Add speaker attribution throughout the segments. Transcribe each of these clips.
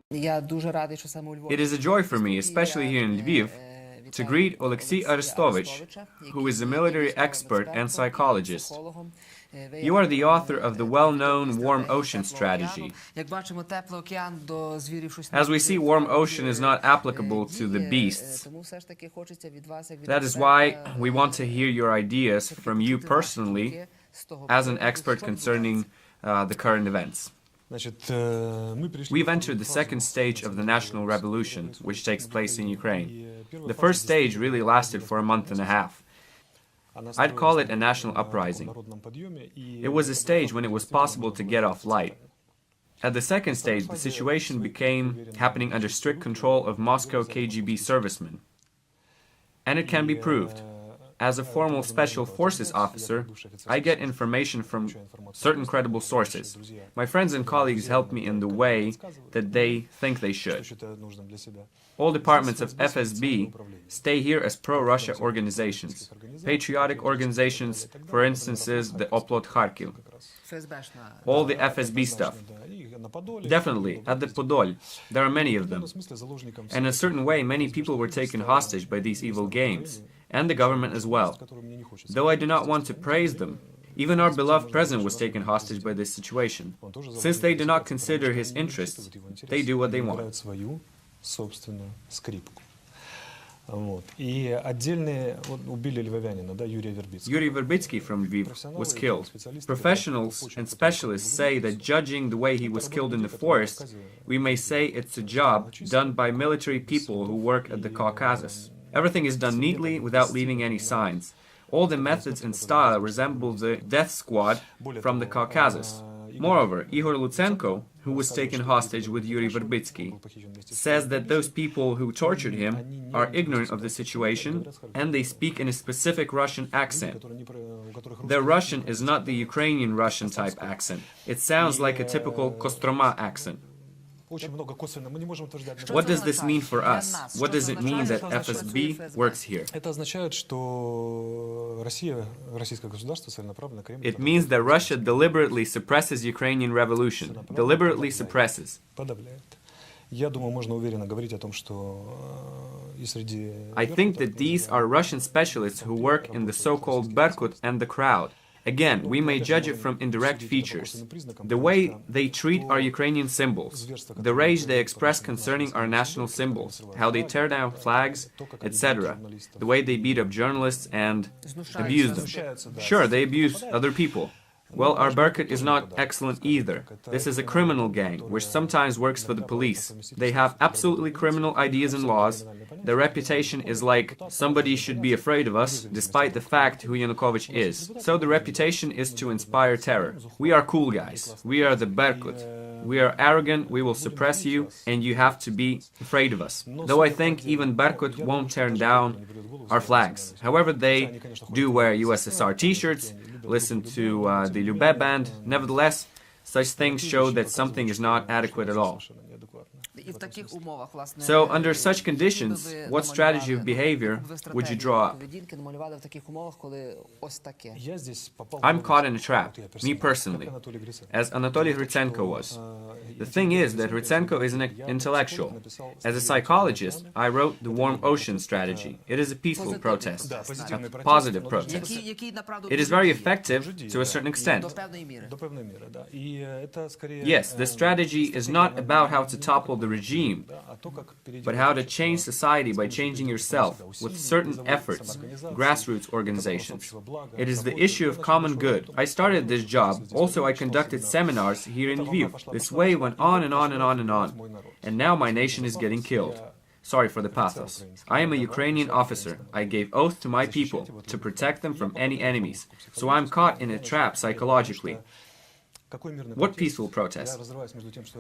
Speaker 1: It is a joy for me, especially here in Lviv, to greet Oleksiy Arestovych, who is a military expert and psychologist. You are the author of the well-known Warm Ocean strategy. As we see, Warm Ocean is not applicable to the beasts. That is why we want to hear your ideas from you personally, as an expert concerning the current events. We've entered the second stage of the national revolution, which takes place in Ukraine. The first stage really lasted for a month and a half. I'd call it a national uprising. It was a stage when it was possible to get off light. At the second stage, the situation became happening under strict control of Moscow KGB-servicemen. And it can be proved. As a formal special forces officer, I get information from certain credible sources. My friends and colleagues help me in the way that they think they should. All departments of FSB stay here as pro-Russia organizations. Patriotic organizations, for instance, the Aeroflot-Kharkiv. All the FSB stuff. Definitely, at the Podol, there are many of them. And in a certain way, many people were taken hostage by these evil games, and the government as well. Though I do not want to praise them, even our beloved president was taken hostage by this situation. Since they do not consider his interests, they do what they want. Yuriy Verbytskyi from Lviv was killed. Professionals and specialists say that judging the way he was killed in the forest, we may say it's a job done by military people who work at the Caucasus. Everything is done neatly without leaving any signs. All the methods and style resemble the death squad from the Caucasus. Moreover, Ihor Lutsenko, who was taken hostage with Uriy Verbytskyi, says that those people who tortured him are ignorant of the situation and they speak in a specific Russian accent. Their Russian is not the Ukrainian Russian type accent. It sounds like a typical Kostroma accent. What does this mean for us? What does it mean that FSB works here? It means that Russia deliberately suppresses Ukrainian revolution. Deliberately suppresses. I think that these are Russian specialists who work in the so-called Berkut and the crowd. Again, we may judge it from indirect features. The way they treat our Ukrainian symbols, the rage they express concerning our national symbols, how they tear down flags, etc. The way they beat up journalists and abuse them. Sure, they abuse other people. Well, our Berkut is not excellent either. This is a criminal gang, which sometimes works for the police. They have absolutely criminal ideas and laws. Their reputation is like, somebody should be afraid of us, despite the fact who Yanukovych is. So the reputation is to inspire terror. We are cool guys. We are the Berkut. We are arrogant, we will suppress you, and you have to be afraid of us. Though I think even Berkut won't tear down our flags. However, they do wear USSR t-shirts, listen to the Lube band. Nevertheless, such things show that something is not adequate at all. So, under such conditions, what strategy of behavior would you draw up? I'm caught in a trap, me personally, as Uriy Verbytskyi was. The thing is that Lutsenko is an intellectual. As a psychologist, I wrote the Warm Ocean strategy. It is a peaceful protest, a positive protest. It is very effective to a certain extent. Yes, the strategy is not about how to topple the regime, but how to change society by changing yourself with certain efforts, grassroots organizations. It is the issue of common good. I started this job, also I conducted seminars here in Lviv. This way went on and on and on and on, and now my nation is getting killed. Sorry for the pathos. I am a Ukrainian officer. I gave oath to my people to protect them from any enemies, so I'm caught in a trap psychologically. What peaceful protest?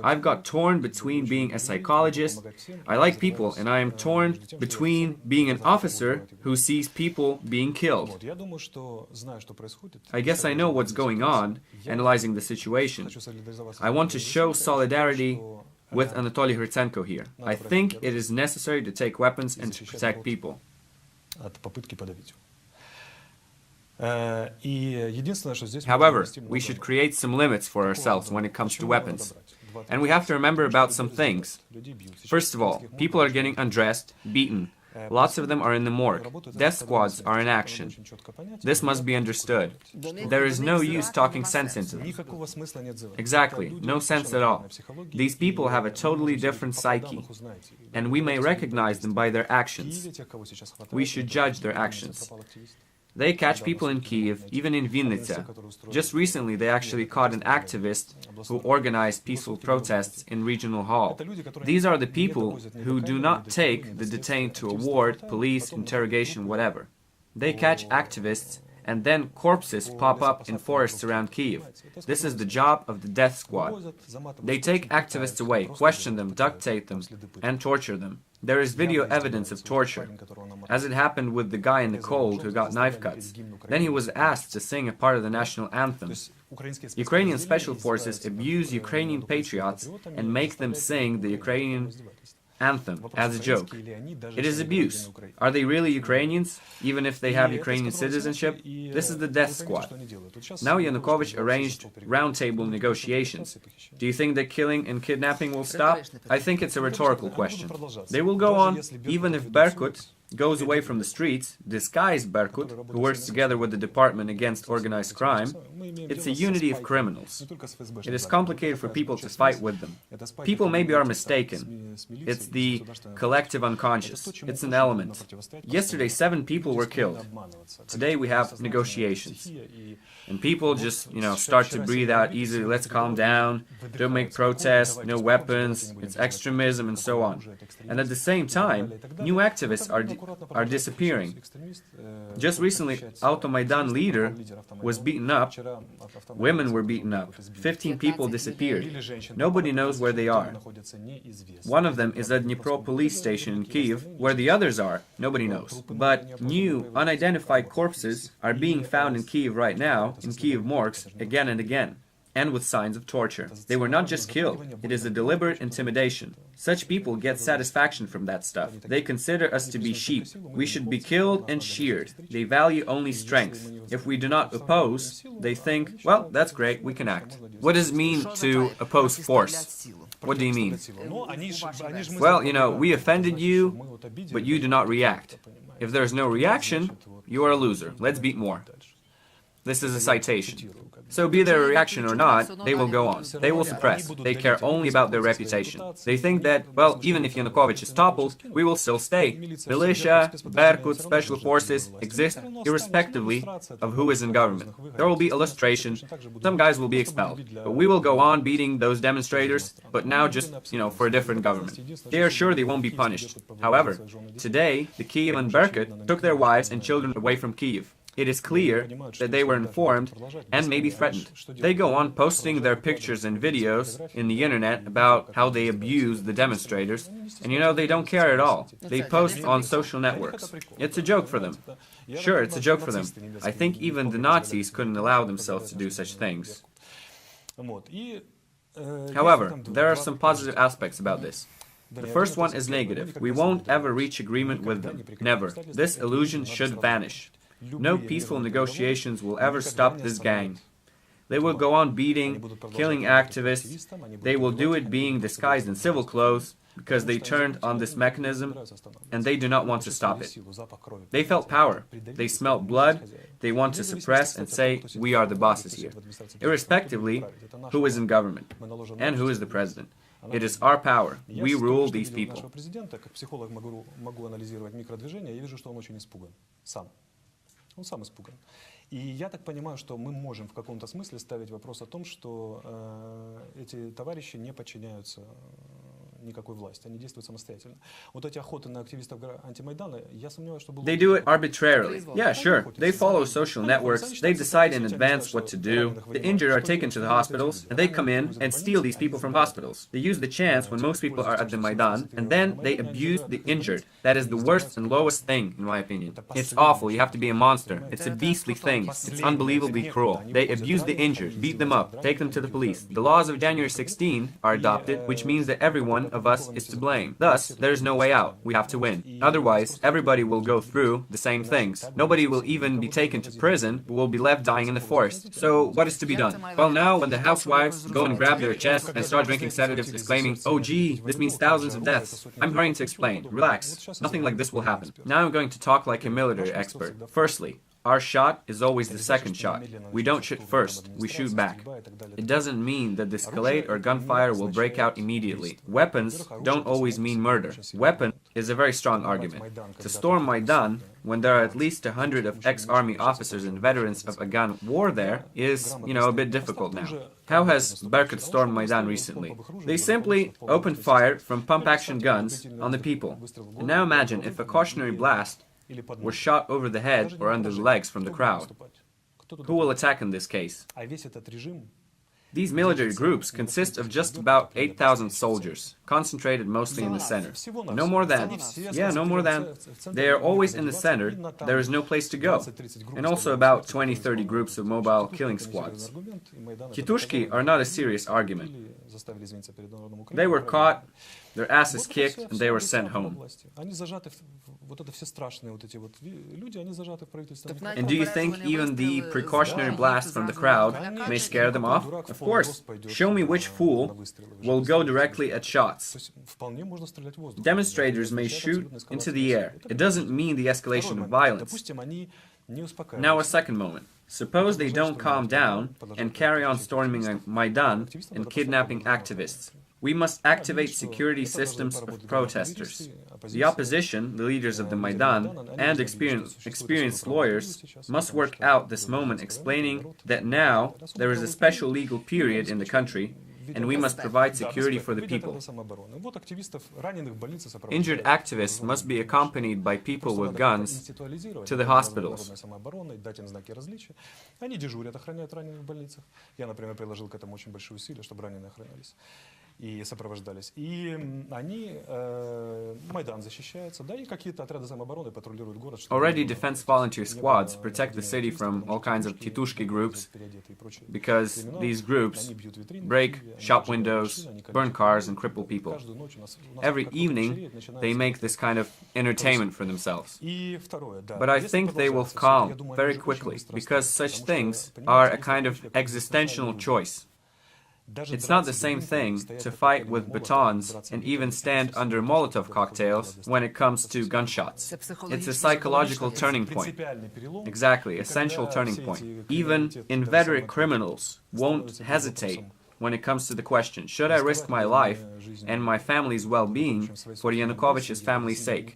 Speaker 1: I've got torn between being a psychologist, I like people, and I am torn between being an officer who sees people being killed. I guess I know what's going on, analyzing the situation. I want to show solidarity with Uriy Verbytskyi here. I think it is necessary to take weapons and to protect people. However, we should create some limits for ourselves when it comes to weapons. And we have to remember about some things. First of all, people are getting undressed, beaten. Lots of them are in the morgue. Death squads are in action. This must be understood. There is no use talking sense into them. Exactly, no sense at all. These people have a totally different psyche, and we may recognize them by their actions. We should judge their actions. They catch people in Kiev, even in Vinnytsia. Just recently, they actually caught an activist who organized peaceful protests in regional hall. These are the people who do not take the detained to a ward, police, interrogation, whatever. They catch activists, and then corpses pop up in forests around Kiev. This is the job of the death squad. They take activists away, question them, duct tape them, and torture them. There is video evidence of torture, as it happened with the guy in the cold who got knife cuts. Then he was asked to sing a part of the national anthem. Ukrainian special forces abuse Ukrainian patriots and make them sing the Ukrainian anthem as a joke. It is abuse. Are they really Ukrainians, even if they have Ukrainian citizenship? This is the death squad. Now Yanukovych arranged roundtable negotiations. Do you think that killing and kidnapping will stop? I think it's a rhetorical question. They will go on, even if Berkut goes away from the streets, disguised Berkut, who works together with the Department Against Organized Crime. It's a unity of criminals. It is complicated for people to fight with them. People maybe are mistaken. It's the collective unconscious. It's an element. Yesterday, 7 people were killed. Today we have negotiations. And people just, start to breathe out easily. Let's calm down. Don't make protests. No weapons. It's extremism and so on. And at the same time, new activists are disappearing. Just recently, Automaidan leader was beaten up. Women were beaten up. 15 people disappeared. Nobody knows where they are. One of them is at Dnipro police station in Kiev, where the others are. Nobody knows. But new, unidentified corpses are being found in Kiev right now, in Kiev morgues, again and again, and with signs of torture. They were not just killed, it is a deliberate intimidation. Such people get satisfaction from that stuff. They consider us to be sheep. We should be killed and sheared. They value only strength. If we do not oppose, they think, well, that's great, we can act. What does it mean to oppose force? What do you mean? Well, we offended you, but you do not react. If there's no reaction, you are a loser. Let's beat more. This is a citation. So be there a reaction or not, they will go on. They will suppress. They care only about their reputation. They think that, well, even if Yanukovych is toppled, we will still stay. Militia, Berkut, special forces exist irrespectively of who is in government. There will be illustration. Some guys will be expelled. But we will go on beating those demonstrators, but now just, for a different government. They are sure they won't be punished. However, today, the Kiev and Berkut took their wives and children away from Kiev. It is clear that they were informed and maybe threatened. They go on posting their pictures and videos in the internet about how they abuse the demonstrators, and they don't care at all. They post on social networks. It's a joke for them. Sure, it's a joke for them. I think even the Nazis couldn't allow themselves to do such things. However, there are some positive aspects about this. The first one is negative. We won't ever reach agreement with them. Never. This illusion should vanish. No peaceful negotiations will ever stop this gang. They will go on beating, killing activists. They will do it being disguised in civil clothes because they turned on this mechanism and they do not want to stop it. They felt power. They smelt blood. They want to suppress and say, we are the bosses here. Irrespectively who is in government and who is the president. It is our power. We rule these people.
Speaker 2: Он сам испуган. И я так понимаю, что мы можем в каком-то смысле ставить вопрос о том, что эти товарищи не подчиняются никакой власти, они действуют самостоятельно. Вот эти охоты на активистов антимайдана, я сомневаюсь, что...
Speaker 1: They do it arbitrarily. Yeah, sure. They follow social networks. They decide in advance what to do. The injured are taken to the hospitals, and they come in and steal these people from hospitals. They use the chance when most people are at the Maidan, and then they abuse the injured. That is the worst and lowest thing, in my opinion. It's awful. You have to be a monster. It's a beastly thing. It's unbelievably cruel. They abuse the injured, beat them up, take them to the police. The laws of January 16 are adopted, which means that everyone of us is to blame. Thus, there is no way out. We have to win. Otherwise, everybody will go through the same things. Nobody will even be taken to prison, but will be left dying in the forest. So, what is to be done? Well, now, when the housewives go and grab their chests and start drinking sedatives, exclaiming, "Oh gee, this means thousands of deaths," I'm hurrying to explain. Relax. Nothing like this will happen. Now I'm going to talk like a military expert. Firstly, our shot is always the second shot. We don't shoot first, we shoot back. It doesn't mean that the escalade or gunfire will break out immediately. Weapons don't always mean murder. Weapon is a very strong argument. To storm Maidan, when there are at least 100 of ex-army officers and veterans of Afghan war there, is, a bit difficult now. How has Berkut stormed Maidan recently? They simply opened fire from pump-action guns on the people. And now imagine if a cautionary blast were shot over the head or under the legs from the crowd. Who will attack in this case? These military groups consist of just about 8,000 soldiers, concentrated mostly in the center. No more than. No more than. They are always in the center, there is no place to go. And also about 20-30 groups of mobile killing squads. Titushki are not a serious argument. They were caught, their asses kicked, and they were sent home. And do you think even the precautionary blast from the crowd may scare them off? Of course. Show me which fool will go directly at shots. Demonstrators may shoot into the air. It doesn't mean the escalation of violence. Now a second moment. Suppose they don't calm down and carry on storming Maidan and kidnapping activists. We must activate security systems of protesters. The opposition, the leaders of the Maidan, and experienced lawyers must work out this moment explaining that now there is a special legal period in the country and we must provide security for the people. Injured activists must be accompanied by people with guns to the hospitals.
Speaker 2: И сопровождались. И они, Майдан защищается, да, и какие-то отряды самообороны патрулируют город.
Speaker 1: Already defense volunteer squads protect the city from all kinds of Titushki groups, because these groups break shop windows, burn cars, and cripple people. Every evening, they make this kind of entertainment for themselves. But I think they will calm very quickly, because such things are a kind of existential choice. It's not the same thing to fight with batons and even stand under Molotov cocktails when it comes to gunshots. It's a psychological turning point. Exactly, essential turning point. Even inveterate criminals won't hesitate when it comes to the question, should I risk my life and my family's well-being for Yanukovych's family's sake?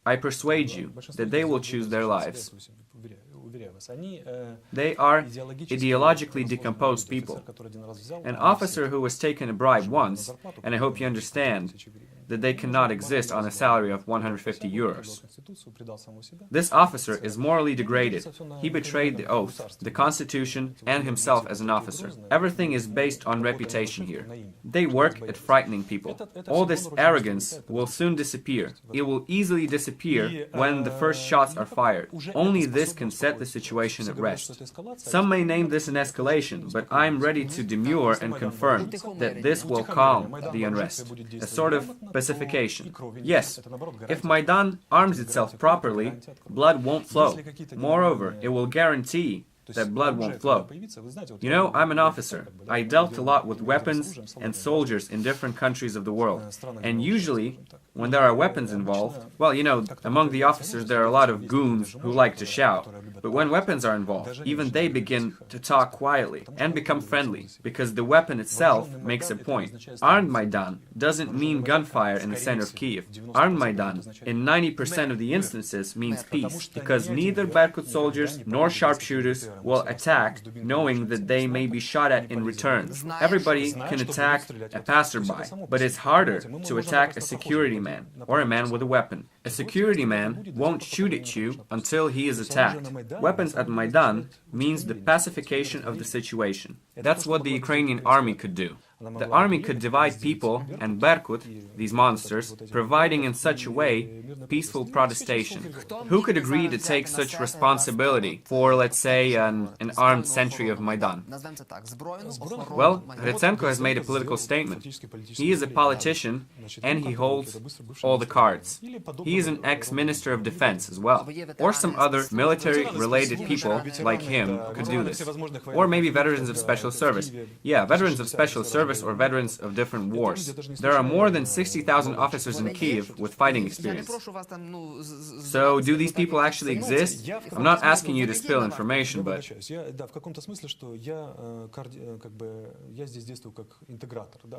Speaker 1: I persuade you that they will choose their lives. They are ideologically decomposed people. An officer who was taken a bribe once, and I hope you understand that they cannot exist on a salary of 150 euros. This officer is morally degraded. He betrayed the oath, the constitution, and himself as an officer. Everything is based on reputation here. They work at frightening people. All this arrogance will soon disappear. It will easily disappear when the first shots are fired. Only this can set the situation at rest. Some may name this an escalation, but I'm ready to demur and confirm that this will calm the unrest. A sort of pacification. Yes, if Maidan arms itself properly, blood won't flow. Moreover, it will guarantee that blood won't flow. You know, I'm an officer. I dealt a lot with weapons and soldiers in different countries of the world. And usually, when there are weapons involved, well, you know, among the officers there are a lot of goons who like to shout. But when weapons are involved, even they begin to talk quietly and become friendly, because the weapon itself makes a point. Armed Maidan doesn't mean gunfire in the center of Kiev. Armed Maidan, in 90% of the instances, means peace, because neither Berkut soldiers nor sharpshooters will attack knowing that they may be shot at in return. Everybody can attack a passerby, but it's harder to attack a security man or a man with a weapon. A security man won't shoot at you until he is attacked. Weapons at Maidan means the pacification of the situation. That's what the Ukrainian army could do. The army could divide people, and Berkut, these monsters, providing in such a way peaceful protestation. Who could agree to take such responsibility for, let's say, an armed sentry of Maidan? Well, Lutsenko has made a political statement. He is a politician, and he holds all the cards. He is an ex-minister of defense as well. Or some other military-related people like him could do this. Or maybe veterans of special service. Yeah, veterans of special service or veterans of different wars. There are more than 60,000 officers in Kiev with fighting experience. So, do these people actually exist? I'm not asking you to spill information, but...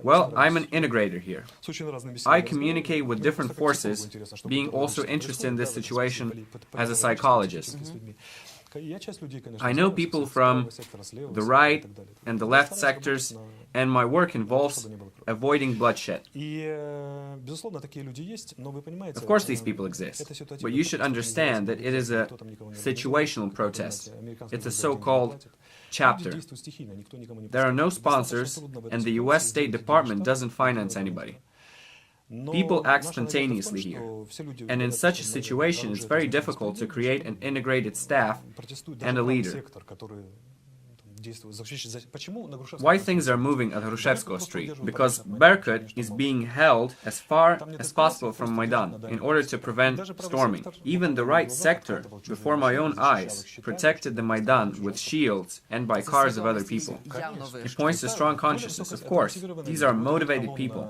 Speaker 1: Well, I'm an integrator here. I communicate with different forces, being also interested in this situation as a psychologist. I know people from the right and the left sectors, and my work involves avoiding bloodshed. Of course these people exist, but you should understand that it is a situational protest. It's a so-called chapter. There are no sponsors, and the US State Department doesn't finance anybody. People act spontaneously here, and in such a situation it's very difficult to create an integrated staff and a leader. Why things are moving at Hrushevskoye Street? Because Berkut is being held as far as possible from Maidan in order to prevent storming. Even the right sector, before my own eyes, protected the Maidan with shields and by cars of other people. It points to strong consciousness, of course. These are motivated people.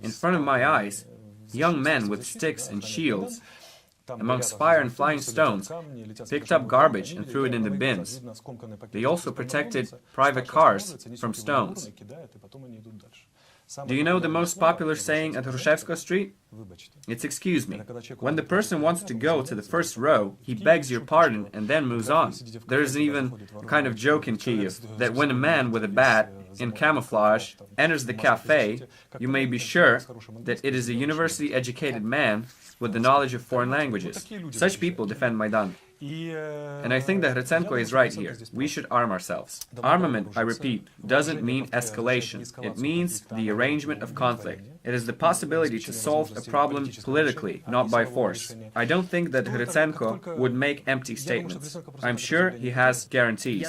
Speaker 1: In front of my eyes, young men with sticks and shields, amongst fire and flying stones, picked up garbage and threw it in the bins. They also protected private cars from stones. Do you know the most popular saying at Hrushevskoye Street? It's "excuse me." When the person wants to go to the first row, he begs your pardon and then moves on. There's even a kind of joke in Kiev that when a man with a bat in camouflage enters the cafe, you may be sure that it is a university-educated man with the knowledge of foreign languages. Such people defend Maidan. And I think that Lutsenko is right here. We should arm ourselves. Armament, I repeat, doesn't mean escalation. It means the arrangement of conflict. It is the possibility to solve a problem politically, not by force. I don't think that Lutsenko would make empty statements. I'm sure he has guarantees.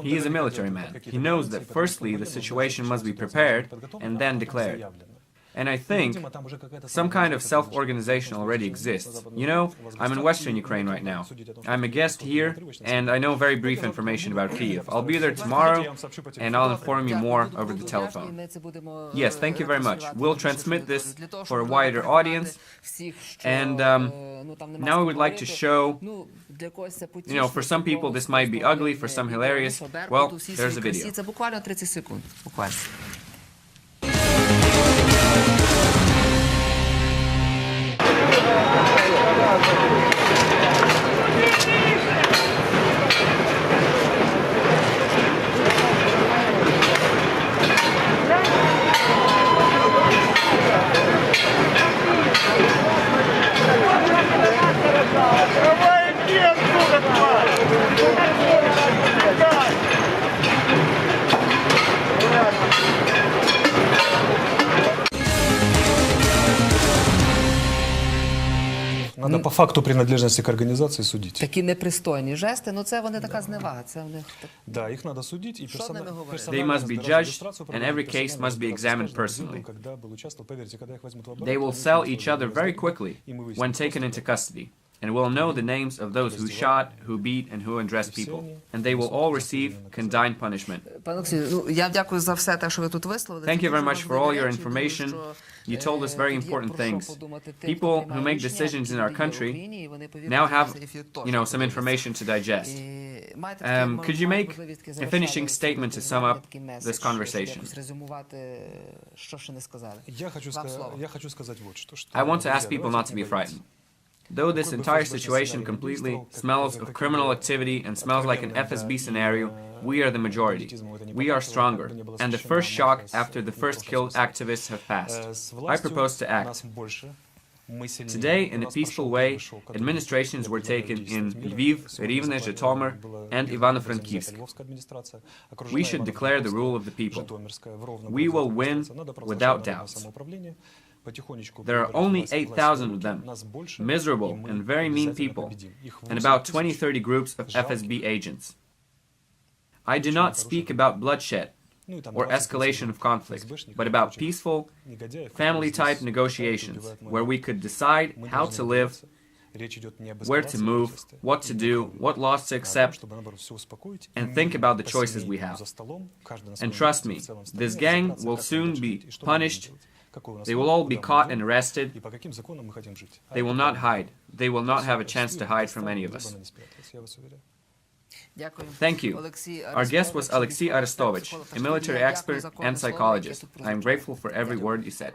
Speaker 1: He is a military man. He knows that firstly the situation must be prepared and then declared. And I think some kind of self-organization already exists. You know, I'm in Western Ukraine right now. I'm a guest here, and I know very brief information about Kiev. I'll be there tomorrow, and I'll inform you more over the telephone. Yes, thank you very much. We'll transmit this for a wider audience, and now I would like to show, you know, for some people this might be ugly, for some hilarious. Well, there's a video.
Speaker 2: Надо по факту принадлежности к организации судить.
Speaker 3: Такі непристойні жести, ну це вони така зневага, це в них...
Speaker 2: Да, их надо судить, и
Speaker 1: They must be judged, and every case must be examined personally. They will sell each other very quickly when taken into custody, and will know the names of those who shot, who beat, and who undressed people. And they will all receive condign punishment.
Speaker 3: Пане Олексію, ну, я дякую за все те, що ви тут висловили.
Speaker 1: Thank you very much for all your information. You told us very important things. People who make decisions in our country now have, you know, some information to digest. Could you make a finishing statement to sum up this conversation? I want to ask people not to be frightened. Though this entire situation completely smells of criminal activity and smells like an FSB scenario, we are the majority. We are stronger, and the first shock after the first killed activists have passed. I propose to act. Today, in a peaceful way, administrations were taken in Lviv, Rivne, Zhytomyr, and Ivano-Frankivsk. We should declare the rule of the people. We will win without doubts. There are only 8,000 of them, miserable and very mean people, and about 20-30 groups of FSB agents. I do not speak about bloodshed or escalation of conflict, but about peaceful, family-type negotiations, where we could decide how to live, where to move, what to do, what laws to accept, and think about the choices we have. And trust me, this gang will soon be punished. They will all be caught and arrested. They will not hide. They will not have a chance to hide from any of us. Thank you. Our guest was Oleksiy Arestovych, a military expert and psychologist. I am grateful for every word you said.